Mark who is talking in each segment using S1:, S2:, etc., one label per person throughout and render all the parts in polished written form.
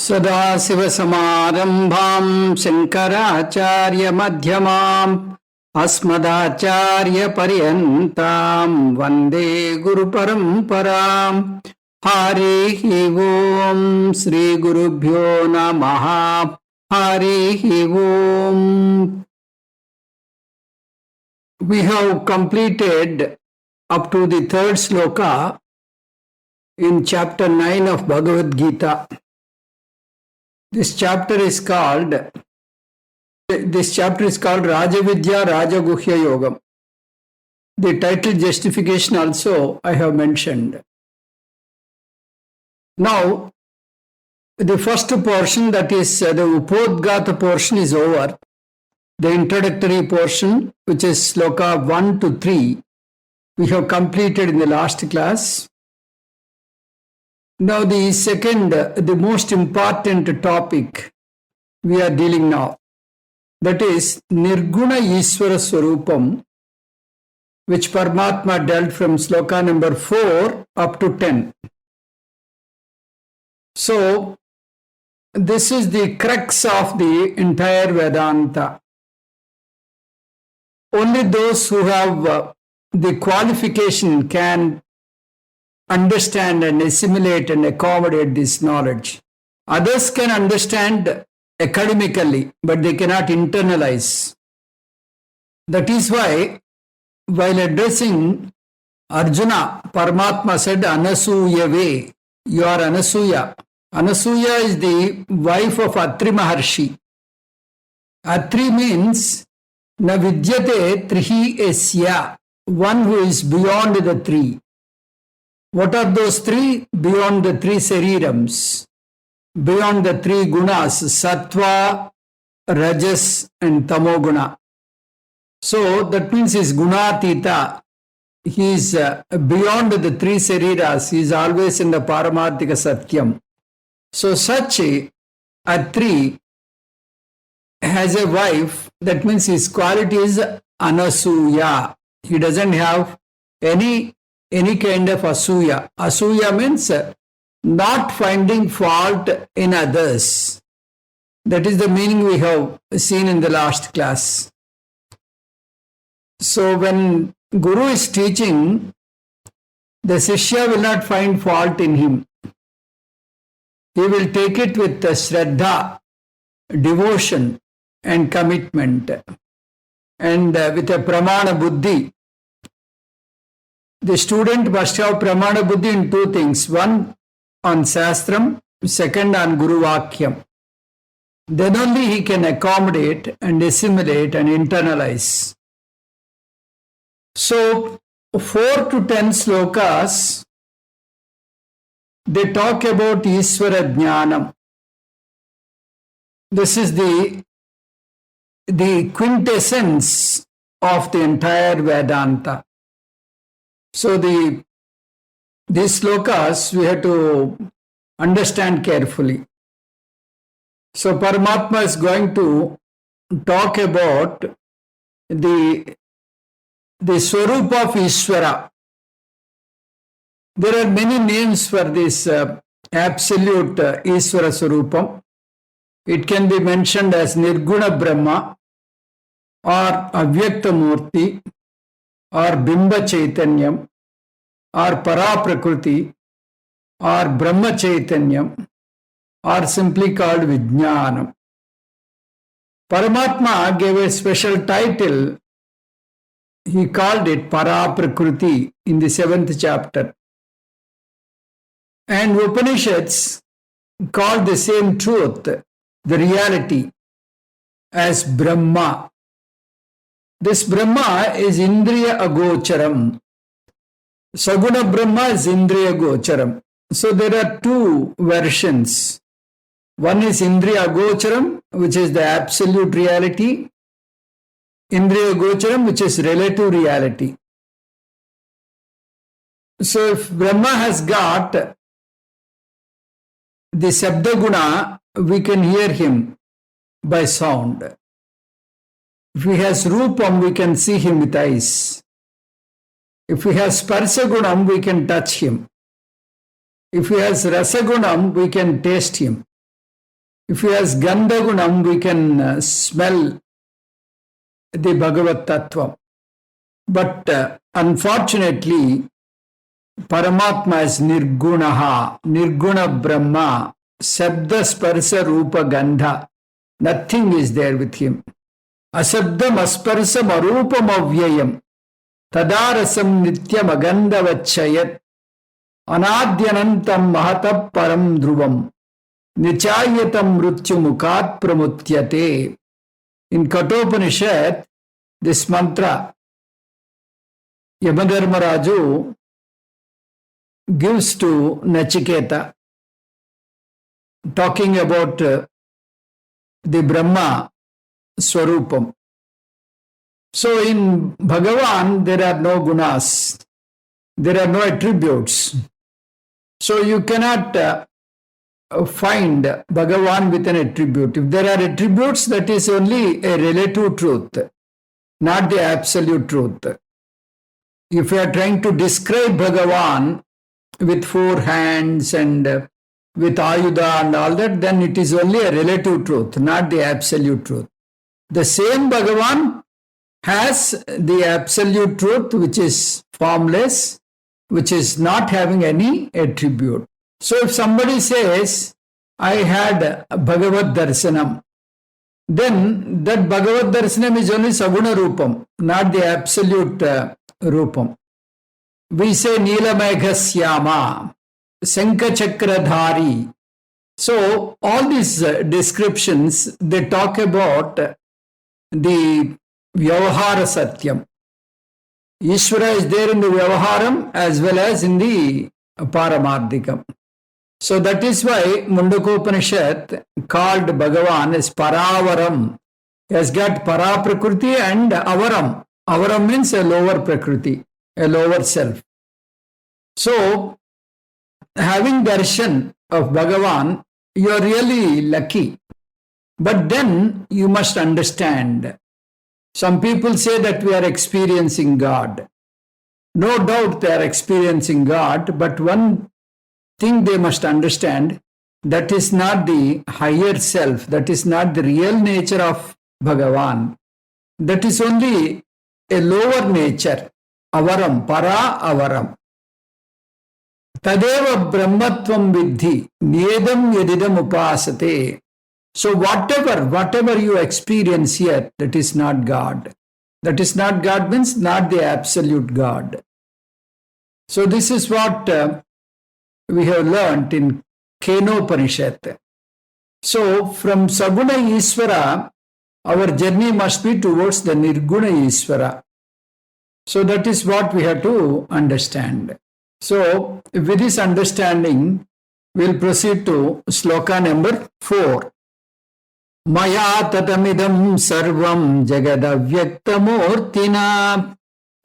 S1: सदाशिवसमारम्भां शङ्कराचार्यमध्यमाम् अस्मदाचार्यपर्यन्तां वन्दे गुरुपरम्पराम्। हरिः ओं श्रीगुरुभ्यो नमः। हरिः ओं. We have completed up to the third sloka in chapter 9 of Bhagavad Gita. This chapter is called Rajavidya, Rajaguhya Yogam. The title justification also I have mentioned. Now, the first portion, that is the Upodgata portion, is over. The introductory portion, which is sloka 1 to 3, we have completed in the last class. Now the second, the most important topic we are dealing now, that is Nirguna Ishvara Swarupam, which Paramatma dealt from sloka number 4 up to 10. So this is the crux of the entire Vedanta. Only those who have the qualification can understand and assimilate and accommodate this knowledge. Others can understand academically, but they cannot internalize. That is why, while addressing Arjuna, Paramatma said, Anasuya ve. You are Anasuya. Anasuya is the wife of Atri Maharshi. Atri means na vidyate trihi esya, one who is beyond the three. What are those three? Beyond the three sarirams, beyond the three gunas, sattva, rajas and tamoguna. So that means he is gunatita. He is beyond the three sariras. He is always in the paramarthika satyam. So such a Atri has a wife. That means his quality is anasuya. He doesn't have any kind of asuya. Asuya means not finding fault in others. That is the meaning we have seen in the last class. So when Guru is teaching, the Shishya will not find fault in him. He will take it with shraddha, devotion and commitment, and with a pramana buddhi. The student must have pramana buddhi in two things. One on Shastram, second on Guru Vakyam. Then only he can accommodate and assimilate and internalize. So 4 to 10 slokas, they talk about Ishvara Jnanam. This is the quintessence of the entire Vedanta. So these slokas we have to understand carefully. So Paramatma is going to talk about the Swarupa of Ishvara. There are many names for this absolute Ishvara Swarupam. It can be mentioned as Nirguna Brahma or Avyakta Murti or Bimba Chaitanyam or Paraprakriti or Brahma Chaitanyam or simply called Vijnanam. Paramatma gave a special title. He called it Paraprakriti in the 7th chapter. And Upanishads called the same truth, the reality, as Brahma. This Brahma is Indriya Agocharam. Saguna Brahma is Indriya Gocharam. So there are two versions. One is Indriya Agocharam, which is the absolute reality. Indriya Gocharam, which is relative reality. So if Brahma has got the Sabda Guna, we can hear him by sound. If he has Rupam, we can see him with eyes. If he has Sparsagunam, we can touch him. If he has Rasagunam, we can taste him. If he has Gandha Gunam, we can smell the Bhagavad Tattva. But unfortunately, Paramatma is Nirgunaha, Nirguna Brahma, Sabda Sparsa Rupa Gandha. Nothing is there with him. Asabdam Asparsam Arupam Avyayam, Tadarasam Nityam Agandavachayat, Anadyanantam Mahatab Param Dhruvam, Nichayatam Mrityu Mukat Pramutyate. In Kathopanishad, this mantra, Yamadharmaraju gives to Nachiketa, talking about the Brahma Swarupam. So in Bhagavan, there are no gunas, there are no attributes. So you cannot find Bhagavan with an attribute. If there are attributes, that is only a relative truth, not the absolute truth. If you are trying to describe Bhagavan with 4 hands and with Ayuda and all that, then it is only a relative truth, not the absolute truth. The same Bhagavan has the absolute truth, which is formless, which is not having any attribute. So if somebody says, I had Bhagavad Darsanam, then that Bhagavad Darsanam is only Saguna Rupam, not the absolute Rupam. We say Neelameghasyama, Sankachakradhari. So all these descriptions, they talk about the Vyavahara Satyam. Ishvara is there in the Vyavaharam as well as in the Paramardhikam. So that is why Mundakopanishad called Bhagavan as Paravaram. He has got Para Prakriti and Avaram. Avaram means a lower Prakriti, a lower self. So, having darshan of Bhagavan, you are really lucky. But then you must understand. Some people say that we are experiencing God. No doubt they are experiencing God, but one thing they must understand, that is not the higher self, that is not the real nature of Bhagavan. That is only a lower nature, avaram, para avaram. Tadeva brahmatvam vidhi, niyedam yedidam upasate. So whatever you experience here, that is not God. That is not God means not the absolute God. So this is what we have learnt in Kenopanishad. So from Saguna Ishvara, our journey must be towards the Nirguna Ishvara. So that is what we have to understand. So with this understanding, we will proceed to sloka number 4. Maya tatamidam sarvam jagadavyakthamurtina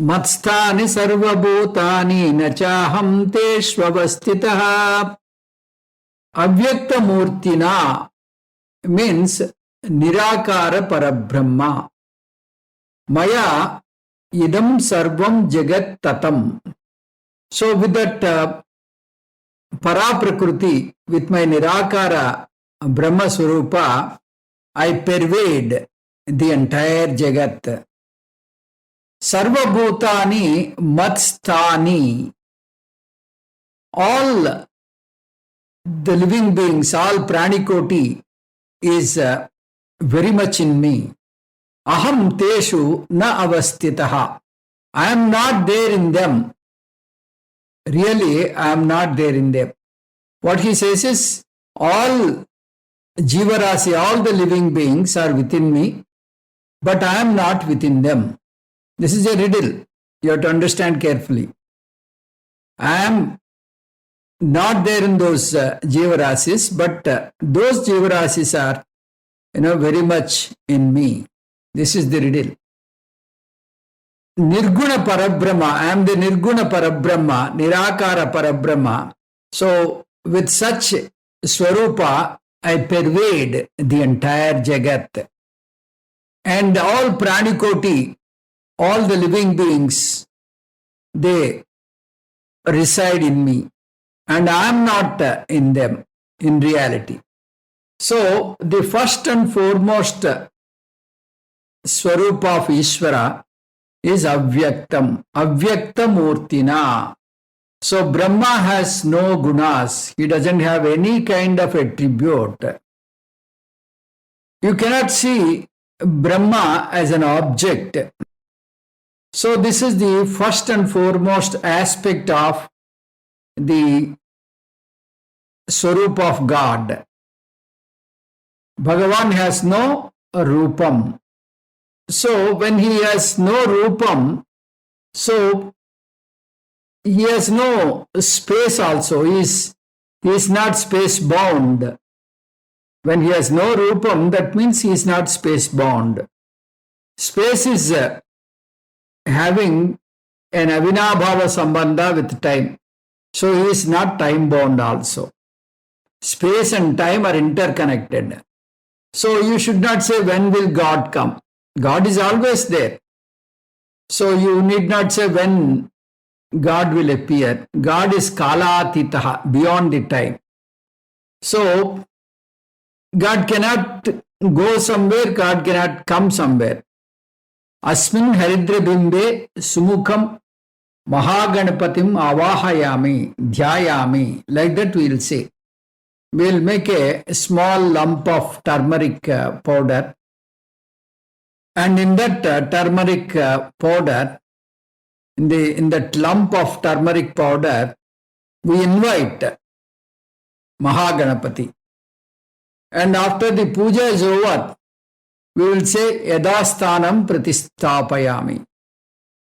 S1: matstani sarvabhutani nachaham teshvavastitaha. Avyaktamurtina means Nirakara Parabrahma. Maya idam sarvam jagat tatam. So with that Paraprakriti, with my Nirakara Brahma Swarupa, I pervade the entire Jagat. Sarvabhutani matstani. All the living beings, all pranikoti is very much in me. Aham teshu na avastitaha. I am not there in them. Really, I am not there in them. What he says is, all Jivarasi, all the living beings are within me, but I am not within them. This is a riddle. You have to understand carefully. I am not there in those Jivarasis, but those Jivarasis are, very much in me. This is the riddle. Nirguna Parabrahma, I am the Nirguna Parabrahma, Nirakara Parabrahma. So, with such Swarupa, I pervade the entire Jagat. And all Pranikoti, all the living beings, they reside in me. And I am not in them, in reality. So, the first and foremost Swarupa of Ishvara is Avyaktam, Avyaktamurtina. So, Brahma has no gunas. He doesn't have any kind of attribute. You cannot see Brahma as an object. So, this is the first and foremost aspect of the Swarupa of God. Bhagavan has no Rupam. So, when he has no Rupam, so he has no space also. He is not space bound. When he has no Rupam, that means he is not space bound. Space is having an Avinabhava Sambandha with time. So he is not time bound also. Space and time are interconnected. So you should not say, when will God come? God is always there. So you need not say when God will appear. God is kalatitaha, beyond the time. So God cannot go somewhere, God cannot come somewhere. Asmin haridra bimbe sumukham mahaganapatim avahayami dhyayami. Like that we will say. We will make a small lump of turmeric powder. And in that turmeric powder, in that lump of turmeric powder, we invite Mahaganapati. And after the puja is over, we will say Yadasthanam Pratistapayami.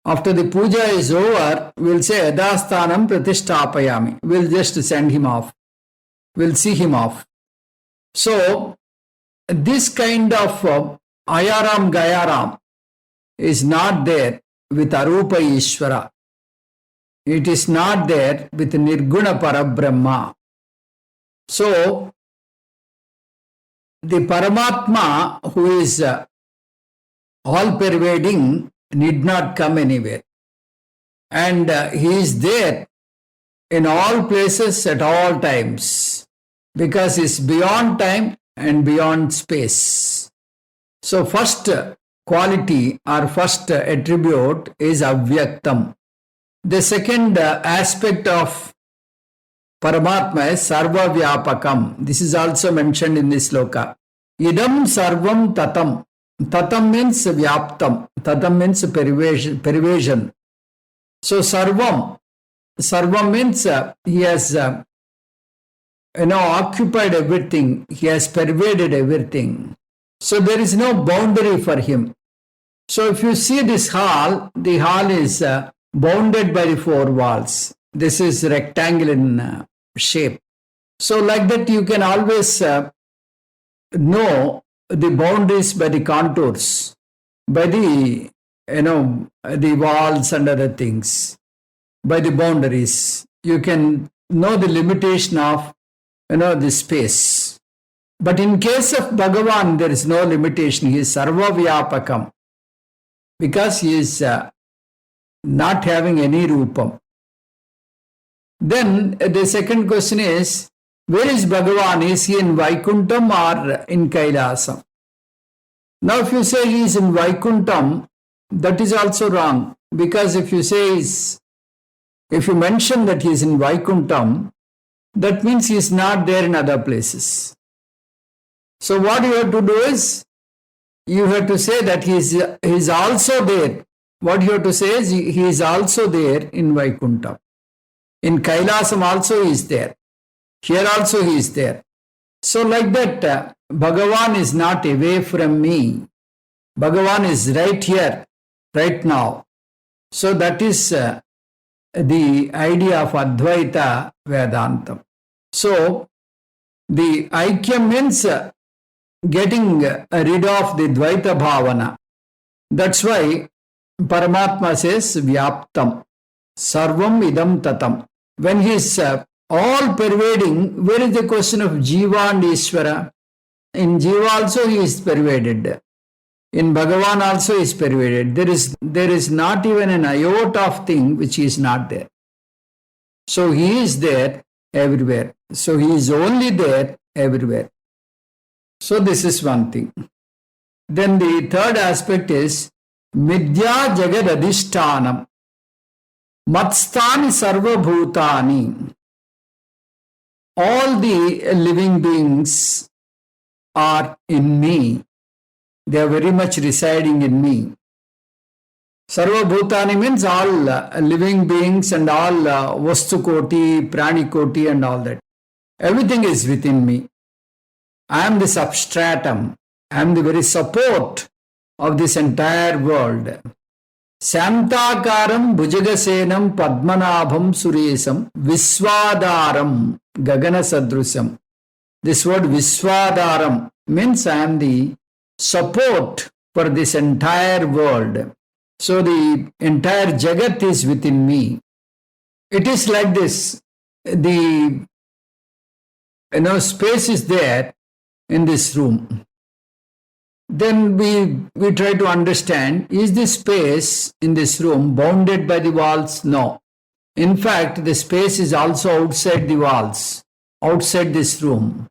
S1: After the puja is over, we will say Yadasthanam Pratistapayami. We will just send him off. We will see him off. So, this kind of Ayaram Gayaram is not there with Arupa Ishvara. It is not there with Nirguna Parabrahma. So, the Paramatma, who is all-pervading, need not come anywhere. And he is there in all places at all times, because he is beyond time and beyond space. So first quality or first attribute is Avyaktam. The second aspect of Paramatma is Sarva Vyapakam. This is also mentioned in this sloka. Idam Sarvam Tatam. Tatam means Vyaptam. Tatam means pervasion. So Sarvam. Sarvam means he has occupied everything. He has pervaded everything. So there is no boundary for him. So if you see this hall, the hall is bounded by the four walls. This is rectangle in shape. So like that you can always know the boundaries by the contours, by the, the walls and other things, by the boundaries. You can know the limitation of, the space. But in case of Bhagavan, there is no limitation. He is Sarva Vyapakam, because he is not having any Rupam. Then the second question is, where is Bhagavan? Is he in Vaikuntham or in Kailasam? Now if you say he is in Vaikuntham, that is also wrong, because if you mention that he is in Vaikuntham, that means he is not there in other places. So what you have to do is, you have to say that he is also there. What you have to say is, he is also there in Vaikuntham. In Kailasam also he is there. Here also he is there. So like that, Bhagavan is not away from me. Bhagavan is right here, right now. So that is the idea of Advaita Vedantam. So the Aikyam means getting rid of the Dvaita Bhavana. That's why Paramatma says Vyaptam, Sarvam Idam Tatam. When he is all pervading, where is the question of Jiva and Ishvara? In Jiva also he is pervaded. In Bhagavan also he is pervaded. There is not even an iota of thing which is not there. So he is there everywhere. So he is only there everywhere. So this is one thing. Then the third aspect is Midya Jagad Adhishtanam Matstani Sarva Bhutani. All the living beings are in me. They are very much residing in me. Sarva Bhutani means all living beings and all Vastu Koti, Prani Koti and all that. Everything is within me. I am the substratum. I am the very support of this entire world. Santakaram Bhujagasenam Padmanabham Suresam Viswadaram Gagana Sadrusam. This word Viswadaram means I am the support for this entire world. So the entire Jagat is within me. It is like this. The space is there in this room. Then we try to understand, is this space in this room bounded by the walls? No. In fact, the space is also outside the walls, outside this room.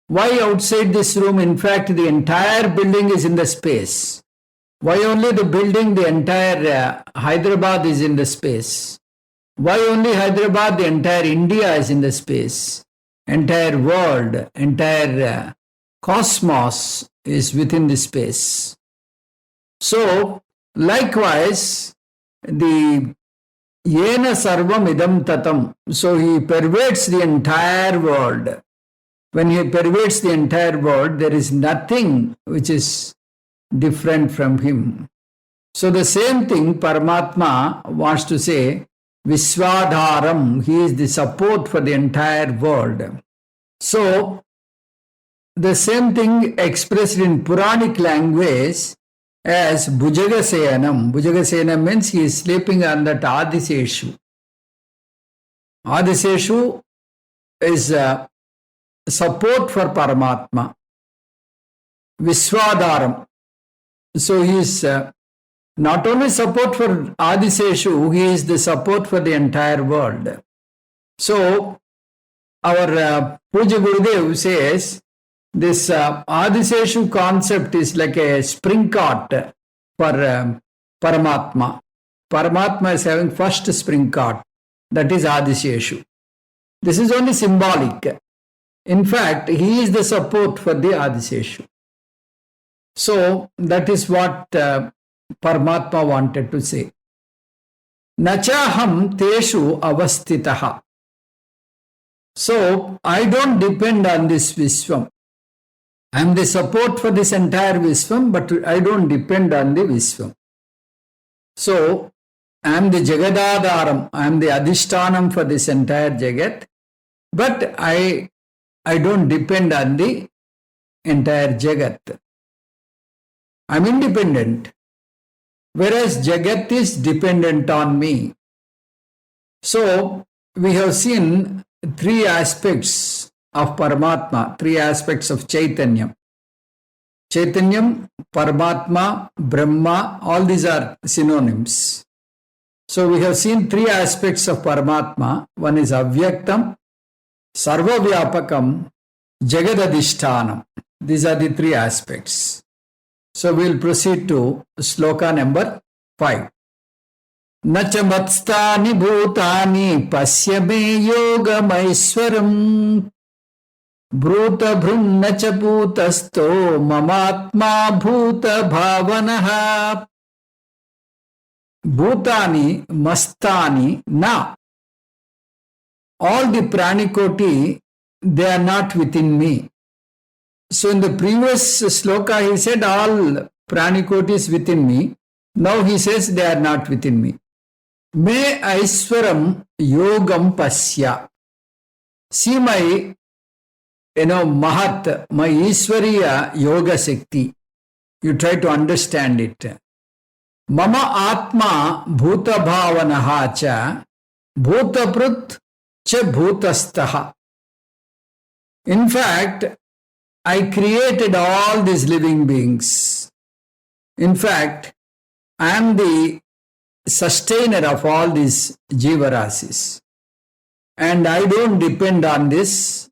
S1: Why outside this room? In fact, the entire building is in the space. Why only the building? The entire Hyderabad is in the space. Why only Hyderabad? The entire India is in the space. Entire world, entire cosmos is within the space. So, likewise, the Yena Sarvam Idam Tatam. So, he pervades the entire world. When he pervades the entire world, there is nothing which is different from him. So, the same thing Paramatma wants to say, Viswadharam, he is the support for the entire world. So, the same thing expressed in Puranic language as Bhujagasenam. Bhujagasenam means he is sleeping on that Adiseshu. Adiseshu is support for Paramatma. Viswadaram. So he is not only support for Adiseshu, he is the support for the entire world. So our Puja Gurudev says, this Adiseshu concept is like a spring cart for Paramatma. Paramatma is having first spring cart, that is Adiseshu. This is only symbolic. In fact, he is the support for the Adiseshu. So, that is what Paramatma wanted to say. Nachaham teshu avastitaha. So, I don't depend on this Vishwam. I am the support for this entire Vishwam, but I don't depend on the Vishwam. So, I am the Jagadadaram, I am the Adhishtanam for this entire Jagat, but I don't depend on the entire Jagat. I am independent, whereas Jagat is dependent on me. So, we have seen three aspects of Paramatma, three aspects of Chaitanyam. Chaitanyam, Paramatma, Brahma, all these are synonyms. So we have seen three aspects of Paramatma. One is Avyaktam, Sarvavyapakam, Jagadadhishtanam. These are the three aspects. So we will proceed to sloka number 5. Nacha matstani bhutani pasya me yoga maiswaram bhuta bhrunna cha bhutasto mamatma bhuta bhavanaha. Bhutani mastani na. All the pranikoti, they are not within me. So in the previous sloka he said all pranikoti is within me. Now he says they are not within me. Me aiswaram yogam pasya. See my, mahat, my Ishwariya yoga shakti. You try to understand it. Mama atma bhuta bhavanaha cha bhuta prut cha bhutastaha. In fact, I created all these living beings. In fact, I am the sustainer of all these jivarasis. And I don't depend on this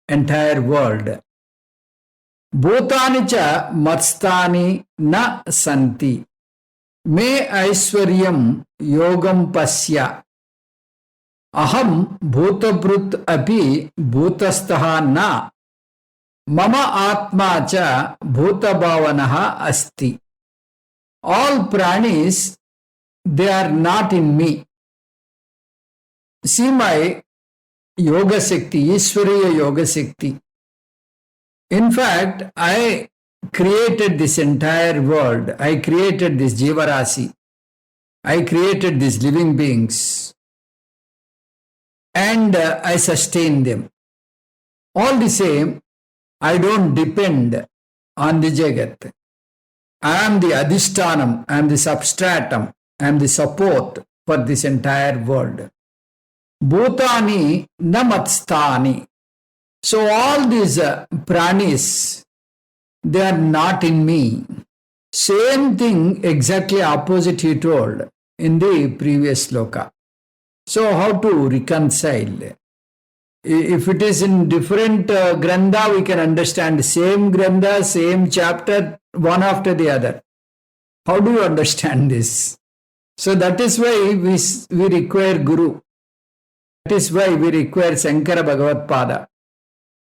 S1: entire world. Bhutani cha matstani na santi. Me aishwaryam yogam pasya. Aham bhutabrut api bhutastaha na. Mama atma cha bhutabhavanaha asti. All pranis, they are not in me. See my yoga Shakti, Ishwariya yoga Shakti. In fact, I created this entire world. I created this Jivarasi. I created these living beings. And I sustain them. All the same, I don't depend on the Jagat. I am the Adhishtanam, I am the substratum, I am the support for this entire world. Bhutani namatstani. So all these pranis, they are not in me. Same thing, exactly opposite he told in the previous sloka. So how to reconcile? If it is in different grantha, we can understand same grantha, same chapter, one after the other. How do you understand this? So that is why we require Guru. That is why we require Shankara Bhagavad Pada.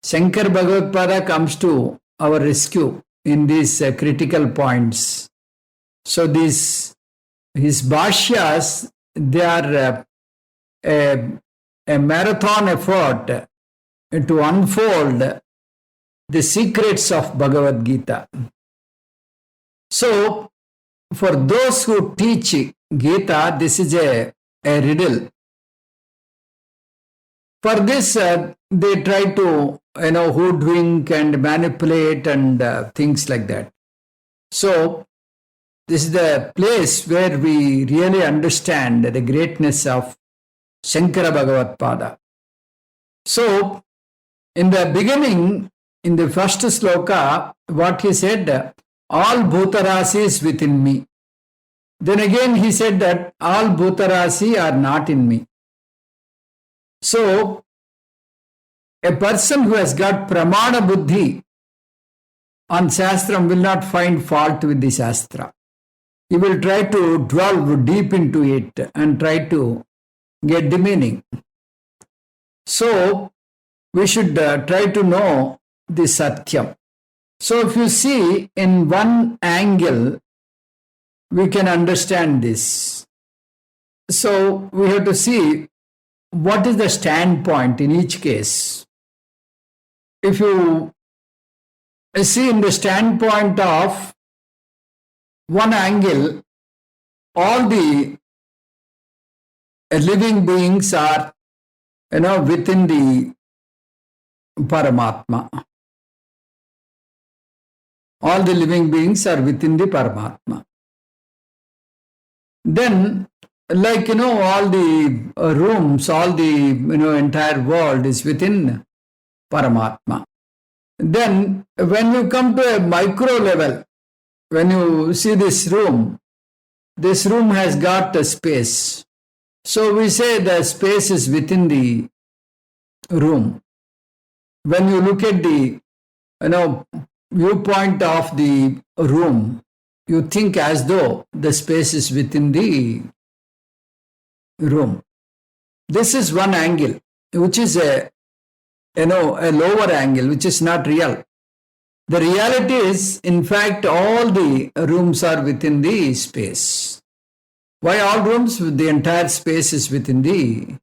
S1: Shankara Bhagavad Pada comes to our rescue in these critical points. So his bhashyas, they are a marathon effort to unfold the secrets of Bhagavad Gita. So, for those who teach Gita, this is a riddle. For this, they try to, hoodwink and manipulate and things like that. So, this is the place where we really understand the greatness of Shankara Bhagavad Pada. So, in the beginning, in the first sloka, what he said, all bhutarasi is within me. Then again he said that all bhutarasi are not in me. So, a person who has got pramana buddhi on Shastram will not find fault with the Shastra. He will try to delve deep into it and try to get the meaning. So, we should try to know the Satyam. So, if you see in one angle, we can understand this. So, we have to see what is the standpoint in each case. If you see in the standpoint of one angle, all the living beings are, within the Paramatma. All the living beings are within the Paramatma. Then, all the rooms, all the, entire world is within Paramatma. Then, when you come to a micro level, when you see this room has got a space. So we say the space is within the room. When you look at the, viewpoint of the room, you think as though the space is within the room. This is one angle, which is a lower angle, which is not real. The reality is, in fact, all the rooms are within the space. Why all rooms? The entire space is within the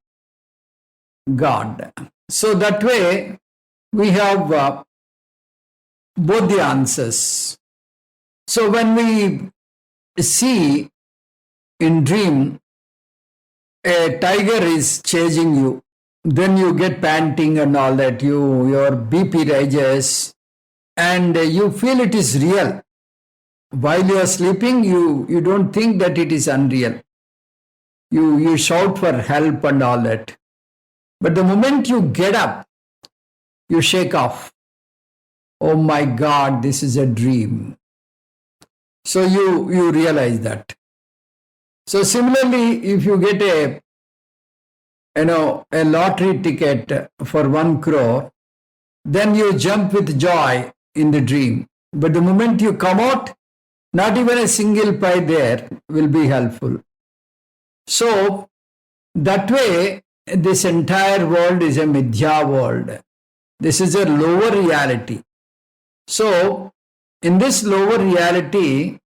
S1: God. So that way, we have both the answers. So when we see in dream, a tiger is chasing you, then you get panting and all that, your BP rises, and you feel it is real. While you are sleeping, you don't think that it is unreal. You shout for help and all that. But the moment you get up, you shake off. Oh my God, this is a dream. So you realize that. So similarly, if you get a lottery ticket for 1 crore, then you jump with joy in the dream. But the moment you come out, not even a single pie there will be helpful. So, that way, this entire world is a Midya world. This is a lower reality. So, in this lower reality,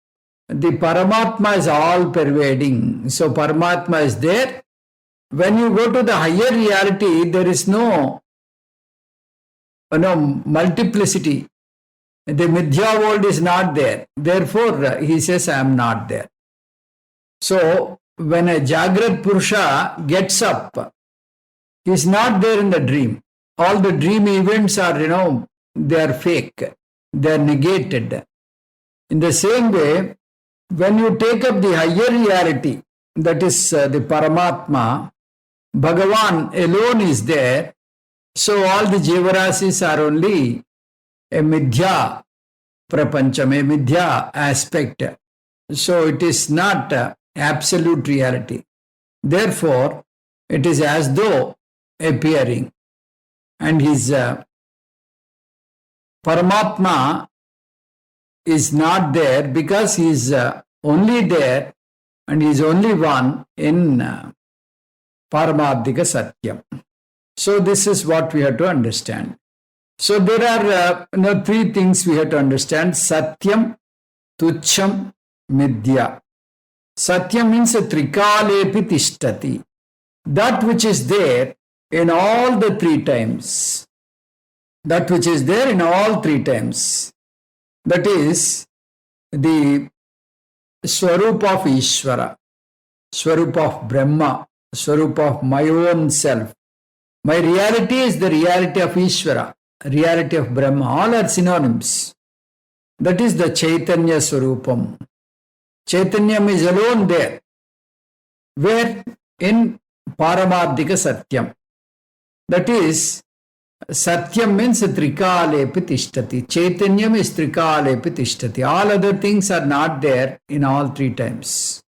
S1: the Paramatma is all pervading. So, Paramatma is there. When you go to the higher reality, there is no multiplicity. The Midya world is not there. Therefore, he says, I am not there. So, when a Jagrat Purusha gets up, he is not there in the dream. All the dream events are, they are fake. They are negated. In the same way, when you take up the higher reality, that is the Paramatma, Bhagavan alone is there. So all the Jivarasis are only a Midya Prapancham, a Midya aspect. So it is not absolute reality. Therefore, it is as though appearing. And his Paramatma is not there because he is only there and he is only one in Paramadhika Satyam. So this is what we have to understand. So there are three things we have to understand. Satyam, Tucham, Midya. Satyam means a trikalepi tishtati. That which is there in all the three times. That which is there in all three times. That is the Swarup of Ishvara, Swarup of Brahma, Swarup of my own self. My reality is the reality of Ishvara, reality of Brahma. All are synonyms. That is the Chaitanya Swarupam. Chaitanyam is alone there. Where? In Paramadhika Satyam. That is, Satyam means Trikalepi Tishtati. Chaitanyam is Trikalepi Tishtati. All other things are not there in all three times.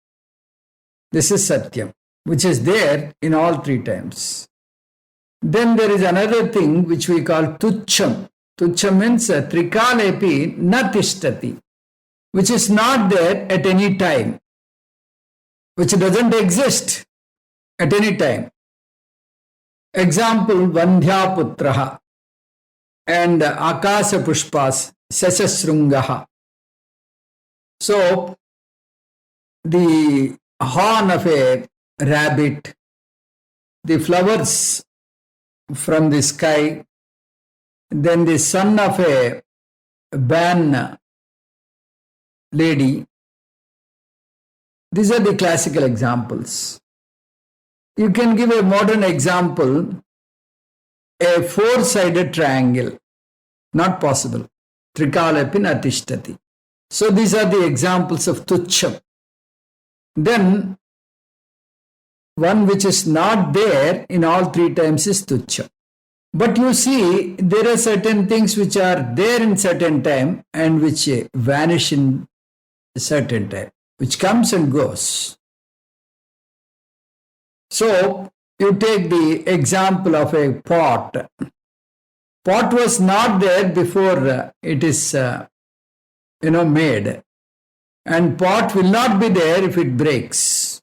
S1: This is Satyam, which is there in all three times. Then there is another thing which we call Tucham. Tucham means Trikalepi na Tishtati, which is not there at any time, which doesn't exist at any time. Example, Vandhya Putraha and Akasa Pushpas, Sasasrungaha. So, the horn of a rabbit, the flowers from the sky, then the son of a ban lady. These are the classical examples. You can give a modern example, a four-sided triangle. Not possible. Trikalepi natishtati. So these are the examples of Tucham. Then one which is not there in all three times is Tucham. But you see, there are certain things which are there in certain time and which vanish in certain time, which comes and goes. So, you take the example of a pot. Pot was not there before it is, made. And pot will not be there if it breaks.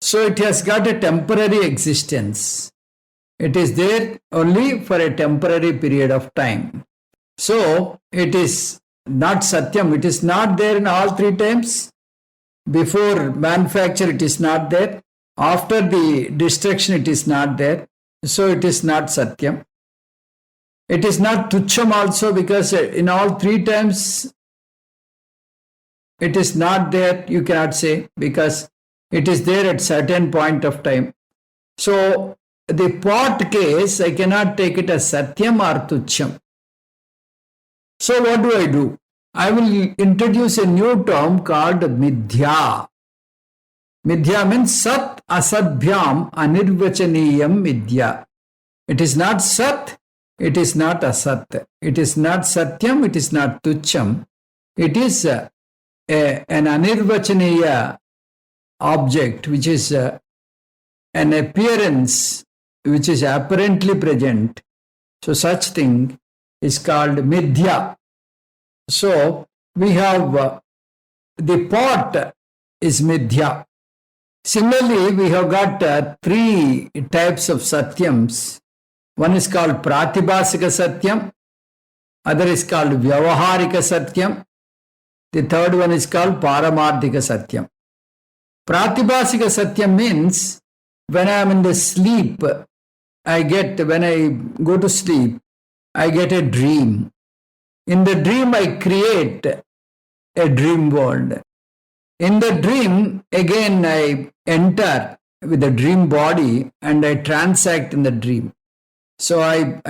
S1: So, it has got a temporary existence. It is there only for a temporary period of time. So, it is not Satyam. It is not there in all three times. Before manufacture, it is not there. After the destruction, it is not there. So it is not Satyam. It is not Tucham also because in all three times it is not there, you cannot say, because it is there at certain point of time. So the pot case, I cannot take it as Satyam or Tucham. So what do? I will introduce a new term called Midya. Midya means Sat Asadbhyam Anirvachaniyam Midya. It is not Sat, it is not Asat. It is not Satyam, it is not Tucham. It is an Anirvachaniya object, which is an appearance which is apparently present. So such thing is called Midya. So we have the pot is Midya. Similarly, we have got three types of Satyams. One is called Pratibhasika Satyam, other is called Vyavaharika Satyam, the third one is called Paramardhika Satyam. Pratibhasika Satyam means when I am in the sleep, when I go to sleep, I get a dream. In the dream, I create a dream world. In the dream, again, I enter with the dream body and I transact in the dream. So I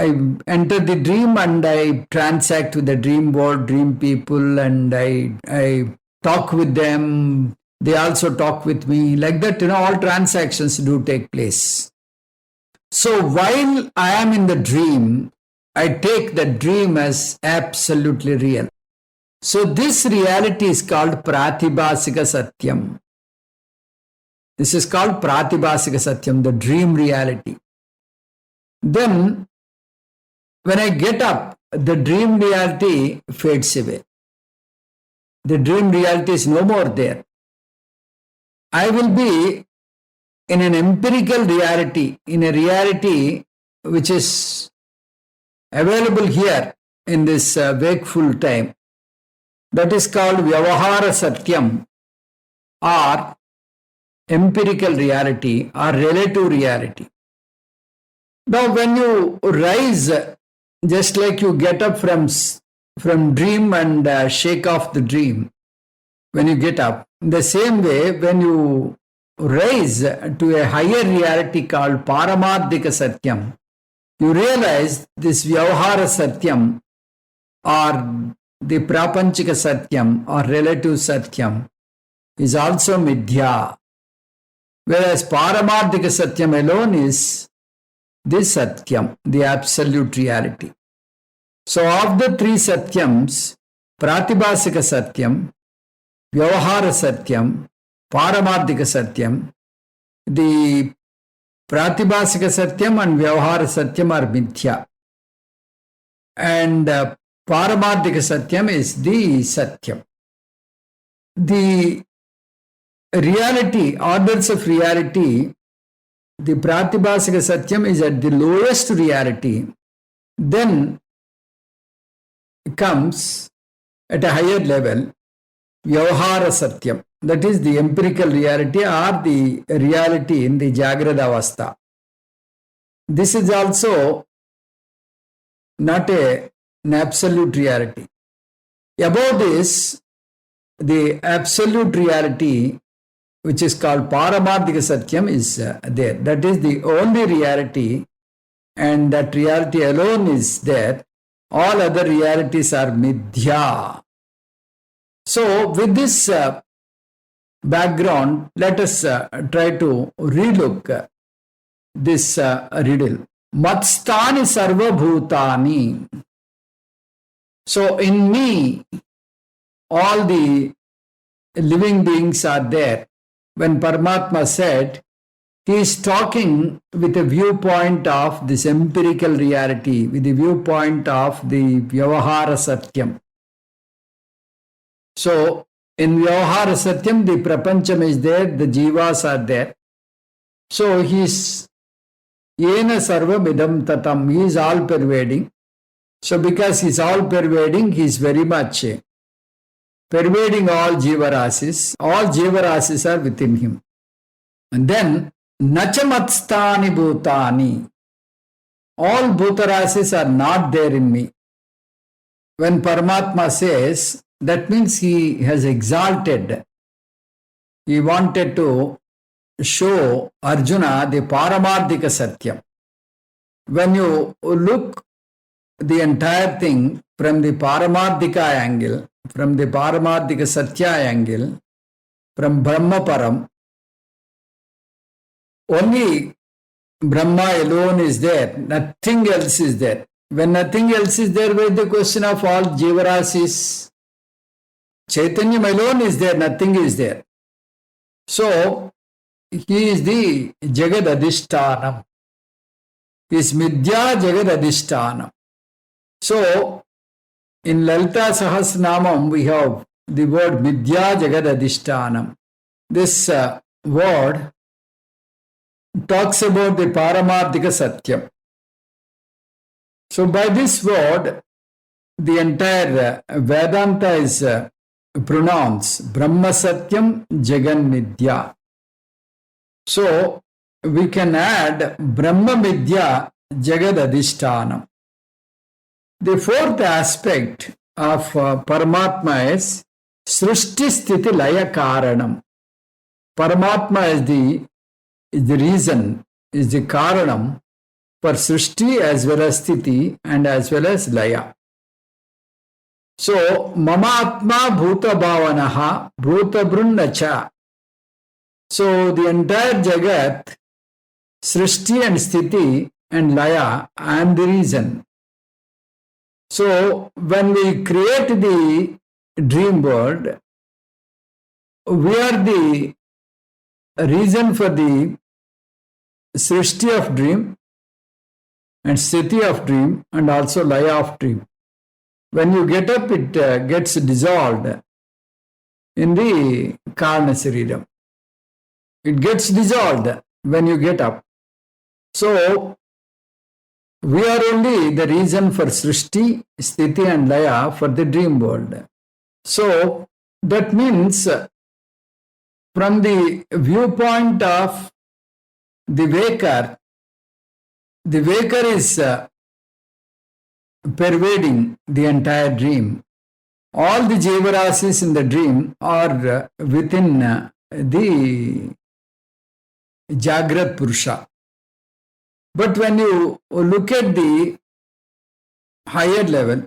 S1: enter the dream and I transact with the dream world, dream people, and I talk with them. They also talk with me. Like that, all transactions do take place. So while I am in the dream, I take the dream as absolutely real. So this reality is called Pratibhasika Satyam. This is called Pratibhasika Satyam, the dream reality. Then, when I get up, the dream reality fades away. The dream reality is no more there. I will be in an empirical reality, in a reality which is available here in this wakeful time. That is called Vyavahara Satyam, or empirical reality, or relative reality. Now, when you rise, just like you get up from dream and shake off the dream, when you get up, in the same way, when you rise to a higher reality called Paramardhika Satyam, you realize this Vyavahara Satyam or the Prapanchika Satyam or relative Satyam is also Midya. Whereas Paramardhika Satyam alone is this Satyam, the absolute reality. So of the three Satyams, Pratibhasika Satyam, Vyavahara Satyam, Paramardhika Satyam, the Pratibhasika Satyam and Vyavahara Satyam are Mithya. And Paramardhika Satyam is the Satyam. The reality, orders of reality, the Pratibhasika Satyam is at the lowest reality, then comes at a higher level Vyavahara Satyam, that is the empirical reality or the reality in the Jagrada Avastha. This is also not an absolute reality. Above this, the absolute reality, which is called Paramardhika Satyam, is there. That is the only reality, and that reality alone is there. All other realities are Midya. So, with this background, let us try to relook this riddle. Matstani sarva bhutani. So, in me, all the living beings are there. When Paramatma said, he is talking with a viewpoint of this empirical reality, with the viewpoint of the Vyavahara Satyam. So, in Vyavahara Satyam, the Prapancham is there, the Jivas are there. So, he is Yena Sarva Midam Tatam, he is all pervading. So, because he is all pervading, he is very much pervading all Jivarasis. All Jivarasis are within him. And then, Nachamatstani Bhutani. All Bhutarasis are not there in me. When Paramatma says, that means he has exalted. He wanted to show Arjuna the Paramardhika Satyam. When you look the entire thing from the Paramardhika angle, from the Paramardhika Satya angle, from Brahma Param, only Brahma alone is there, nothing else is there. When nothing else is there, where the question of all Jivarasis, Chaitanyam alone is there, nothing is there. So, he is the Jagad Adhishtanam. He is Midya Jagad Adhishtanam. So, In Lalita Sahasranamam, we have the word Vidya Jagadadishtanam. This word talks about the Paramarthika Satyam. So by this word, the entire Vedanta is pronounced Brahma Satyam Jagan Vidya. So we can add Brahma Vidya Jagad Adhishtanam. The fourth aspect of Paramatma is Srishti Sthiti Laya Karanam. Paramatma is the reason, is the Karanam for Srishti as well as Sthiti and as well as Laya. So, Mamatma Bhuta Bhavanaha Bhuta Brunnacha. So, the entire Jagat, Srishti and Sthiti and Laya, I am the reason. So, when we create the dream world, we are the reason for the Srishti of dream and Sthiti of dream and also Laya of dream. When you get up, it gets dissolved in the Karna Sariram. It gets dissolved when you get up. So, we are only the reason for Srishti, Sthiti and Laya for the dream world. So, that means from the viewpoint of the waker is pervading the entire dream. All the Jivarasis in the dream are within the Jagrat Purusha. But when you look at the higher level,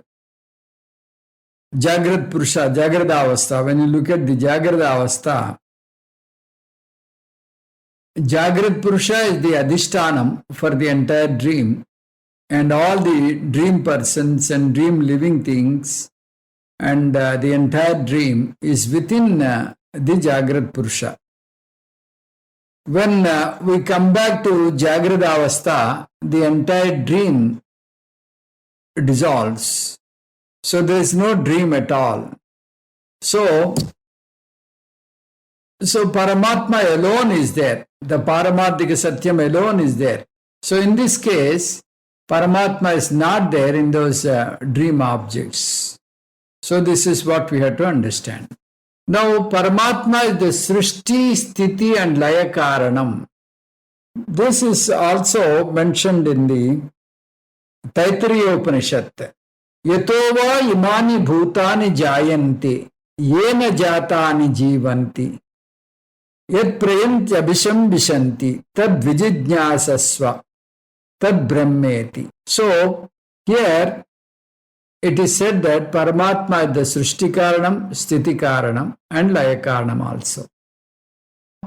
S1: Jagrat Purusha, Jagrada Avastha, when you look at the Jagrada Avastha, Jagrat Purusha is the Adhishtanam for the entire dream, and all the dream persons and dream living things and the entire dream is within the Jagrat Purusha. When we come back to Jagrada Avastha, the entire dream dissolves. So there is no dream at all. So Paramatma alone is there. The Paramarthika Satyam alone is there. So in this case, Paramatma is not there in those dream objects. So this is what we have to understand. Now, Paramatma is the Srishti, Sthiti and Laya Karanam. This is also mentioned in the Taittiriya Upanishad. Yatova imani bhutani jayanti, yena jatani jivanti, yat prayanti abhisham vishanti, tad vijijñāsasva, tad brahmeti. So, here it is said that Paramatma is the Srishti Karanam, Sthiti Karanam and Laya Karanam also.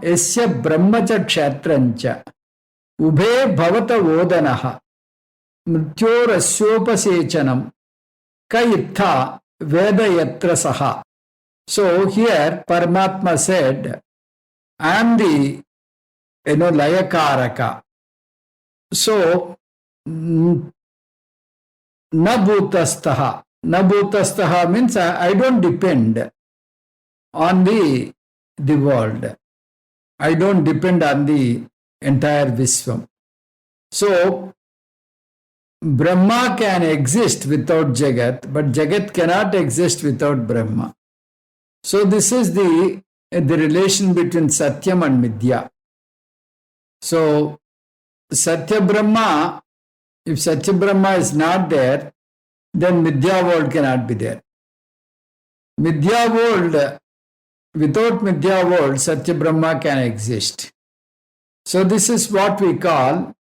S1: Yasya brahmacha kshatrancha ubhe bhavata vodanaha mrityorasyopasecanam kayitha veda yatra saha. So here Paramatma said, I am the Laya Karaka. So Nabhutastaha. Nabhutastaha means I don't depend on the world. I don't depend on the entire Vishwam. So, Brahma can exist without Jagat, but Jagat cannot exist without Brahma. So, this is the relation between Satyam and Midya. So, Satya Brahma, if Satya Brahma is not there, then Midya world cannot be there. Midya world, without Midya world, Satya Brahma can exist. So this is what we call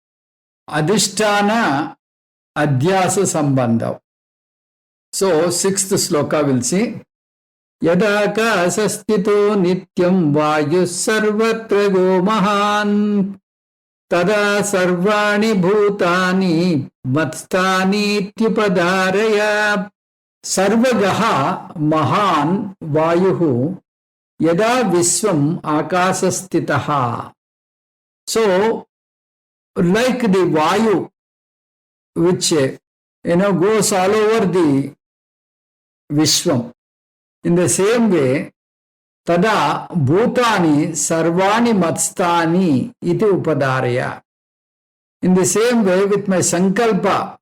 S1: Adhisthana Adhyasa Sambandha. So, sixth sloka will see, Yada kasastito nityam vayu sarvatra go mahan tada sarvani bhutani matstani tyupadaraya sarvagaha mahan vayuhu yada visvam akasastitaha. So, like the vayu, which goes all over the Vishwam. In the same way, tada bhutani sarvani matstani iti upadaraya. In the same way, with my sankalpa,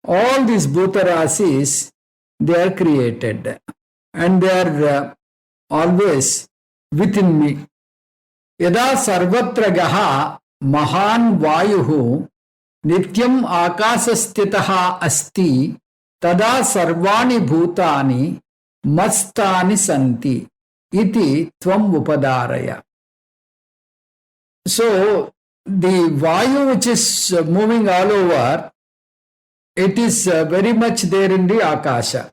S1: all these bhutarasis, they are created and they are always within me. Yada sarvatra gaha mahan vayuhu nityam akasastitaha asti tada sarvani bhutani mastani santi iti tvam upadaraya. So, the vayu which is moving all over, it is very much there in the akasha.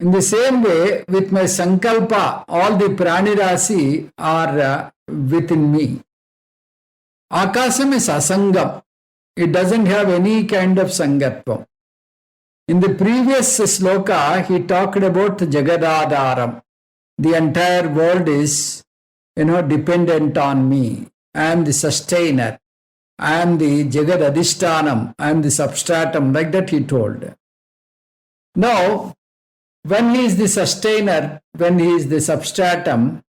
S1: In the same way, with my sankalpa, all the pranirasi are within me. Akasam is asangam. It doesn't have any kind of sangatvam. In the previous sloka, he talked about jagadadaram. The entire world is, dependent on me. I am the sustainer. I am the Jagad Adhishtanam. I am the substratum. Like that he told. Now, when he is the sustainer, when he is the substratum,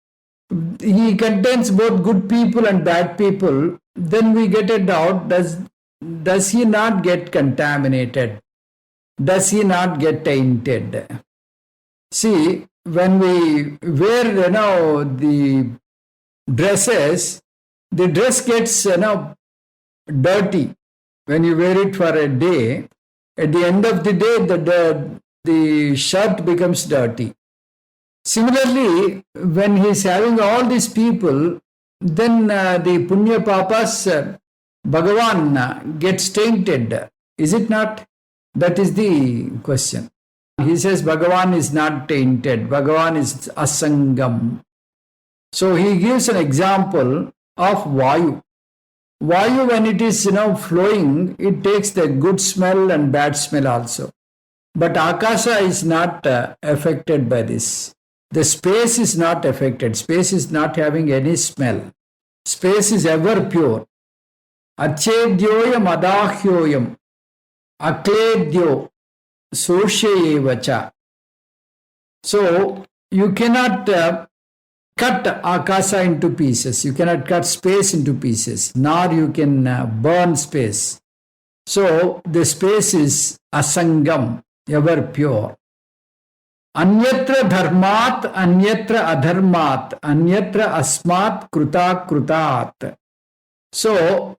S1: he contains both good people and bad people. Then we get a doubt, does he not get contaminated? Does he not get tainted? See, when we wear, the dresses, the dress gets, dirty. When you wear it for a day, at the end of the day, the shirt becomes dirty. Similarly, when he is having all these people, then the Punya Papas, Bhagavan gets tainted. Is it not? That is the question. He says Bhagavan is not tainted. Bhagavan is asangam. So he gives an example of Vayu. Vayu, when it is flowing, it takes the good smell and bad smell also. But Akasha is not affected by this. The space is not affected. Space is not having any smell. Space is ever pure. Achedyoyam adahyoyam akledyo soshayevacha. So, you cannot cut Akasha into pieces. You cannot cut space into pieces, nor you can burn space. So, the space is asangam, ever pure. Anyatra dharmat, anyatra adharmat, anyatra asmat kruta krutat. So,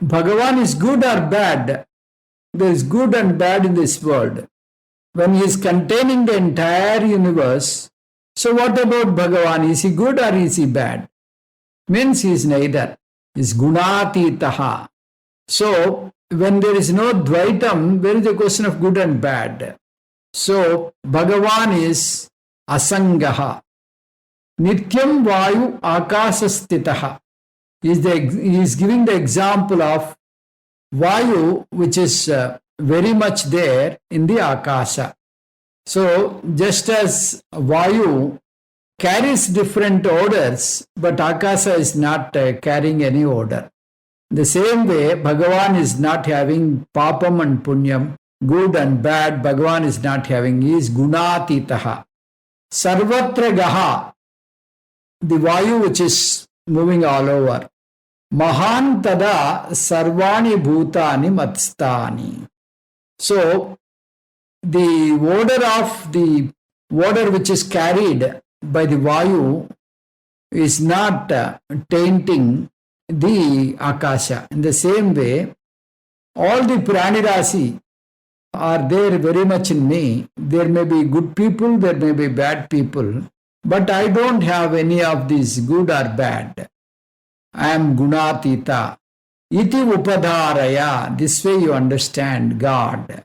S1: Bhagavan is good or bad. There is good and bad in this world. When he is containing the entire universe, so what about Bhagavan? Is he good or is he bad? Means he is neither. He is gunatitaha. So, when there is no dvaitam, there is a question of good and bad. So, Bhagavan is asangaha. Nityam vayu akasastitaha. He is giving the example of vayu, which is very much there in the akasha. So, just as vayu carries different odors, but akasha is not carrying any odor. The same way, Bhagavan is not having papam and punyam, good and bad. Bhagavan is not having. He is gunatitaha. Sarvatra gaha, the vayu which is moving all over. Mahan tada sarvani bhutani matstani. So, the odor which is carried by the vayu is not tainting the akasha. In the same way, all the pranirasi are there very much in me. There may be good people, there may be bad people, but I don't have any of these good or bad. I am gunatita. Iti upadharaya. This way you understand God.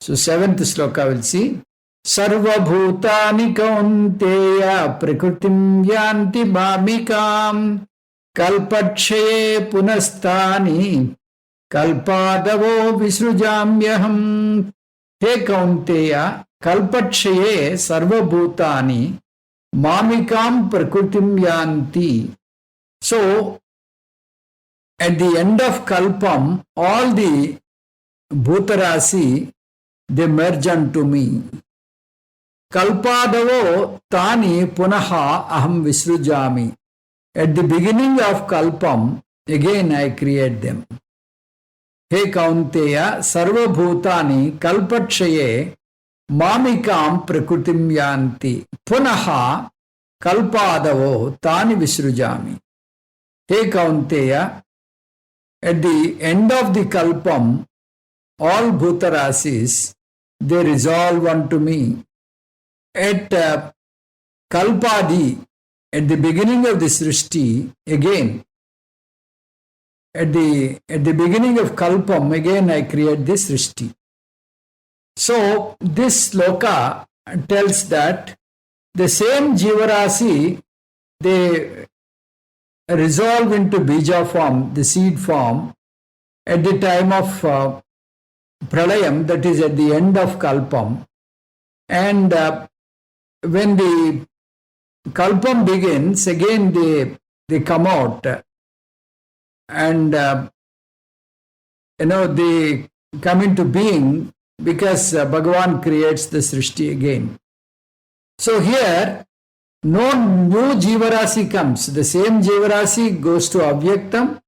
S1: So 7th sloka will see. Sarva bhutani kaunteya prakritim yanti bhamikam kalpakshaye punastani kalpadavo visrujamyaham. He kaunteya kalpakshaye sarva bhutani mamikam prakritim yanti. So, at the end of kalpam, all the bhutarasi, they merge unto me. Kalpadavo tani punaha aham visrujami. At the beginning of Kalpam, again I create them. He Kaunteya sarva bhutani kalpakshaye mamikam prakritim yanti punaha kalpadavo tani visrujami. He Kaunteya, at the end of the Kalpam, all bhutarasis, they resolve unto me. At Kalpadi, at the beginning of the Srishti, again, at the beginning of Kalpam, again I create this Srishti. So, this sloka tells that the same Jivarasi, they resolve into Bija form, the seed form, at the time of Pralayam, that is at the end of Kalpam. And when the Kalpam begins, again they come out and they come into being because Bhagavan creates the Srishti again. So here, no new Jivarasi comes. The same Jivarasi goes to Avyaktam,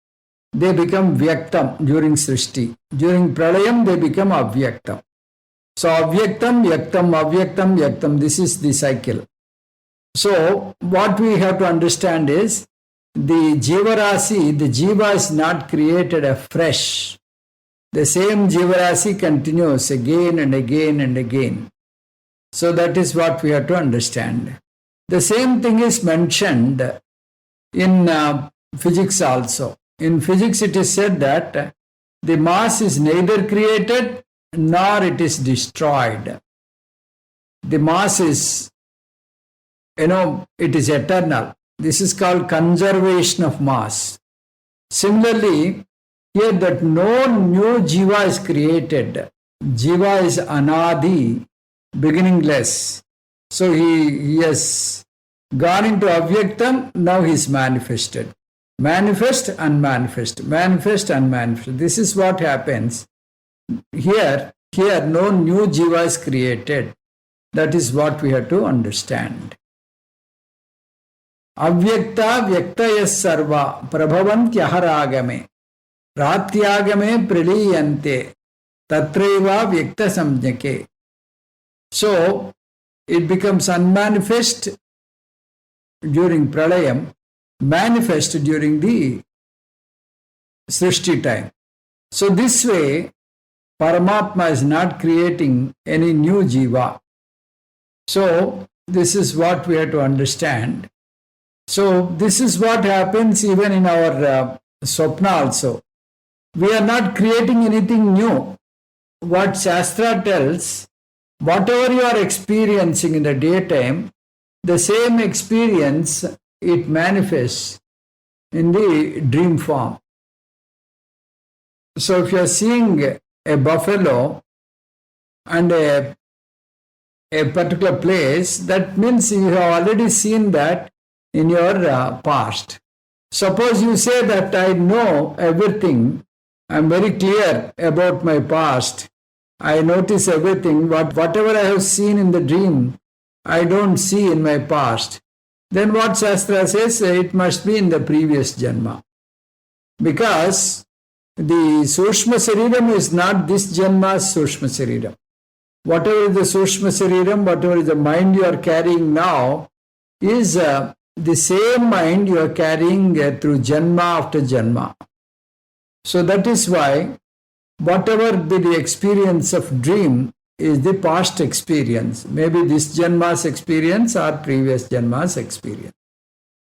S1: they become Vyaktam during Srishti. During Pralayam, they become Avyaktam. So Avyaktam, Yaktam, Avyaktam, Yaktam, this is the cycle. So what we have to understand is the Jivarasi, the Jiva is not created afresh. The same Jivarasi continues again and again and again. So that is what we have to understand. The same thing is mentioned in physics also. In physics it is said that the mass is neither created nor it is destroyed. The mass is, it is eternal. This is called conservation of mass. Similarly, here that no new Jiva is created. Jiva is anadi, beginningless. So he has gone into Avyaktam, now he is manifested. Manifest, unmanifest, manifest, unmanifest. This is what happens. Here no new Jiva is created. That is what we have to understand. Avyakta vyaktayas sarva prabhavantyahārāgame ratyāgame praliyante tatraiva vyakta samjake. So, it becomes unmanifest during Pralayam, manifest during the Srishti time. So this way, Paramatma is not creating any new Jiva. So this is what we have to understand. So this is what happens even in our Swapna also. We are not creating anything new. What Shastra tells, whatever you are experiencing in the daytime, the same experience, it manifests in the dream form. So if you are seeing a buffalo and a particular place, that means you have already seen that in your past. Suppose you say that I know everything, I am very clear about my past, I notice everything, whatever I have seen in the dream, I don't see in my past. Then what Shastra says, it must be in the previous Janma. Because the Sushma Sariram is not this Janma's Sushma Sariram. Whatever is the Sushma Sariram, whatever is the mind you are carrying now, is the same mind you are carrying through Janma after Janma. So that is why whatever the experience of dream is the past experience. Maybe this Janma's experience or previous Janma's experience.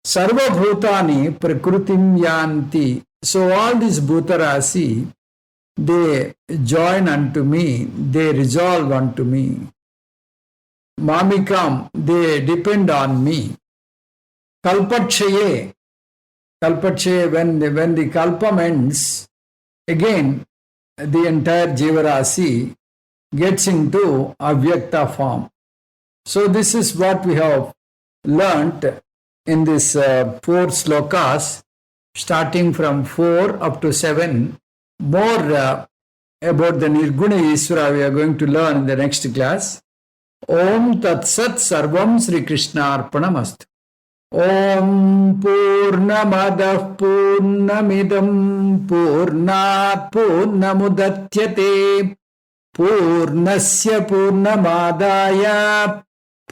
S1: Sarva Bhutani Prakritim Yanti. So all these Bhutarasi, they join unto me, they resolve unto me. Mamikam, they depend on me. Kalpakshaye, when the Kalpam ends, again the entire Jivarasi gets into Avyakta form. So this is what we have learnt in this 4 slokas, starting from 4 up to 7. More about the Nirguna Ishvara we are going to learn in the next class. ఓం తత్సత్ సర్వం శ్రీకృష్ణార్పణమస్తు. ఓం పూర్ణమదః పూర్ణమిదం పూర్ణాత్ పూర్ణముదచ్యతే పూర్ణస్య పూర్ణమాదాయ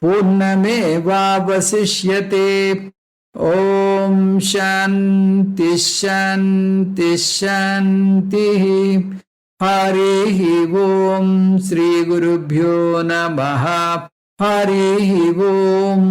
S1: పూర్ణమేవావశిష్యతే. ఓం శాంతి శాంతి శాంతి. హరి ఓం శ్రీ గురుభ్యో నమః. హరి ఓం.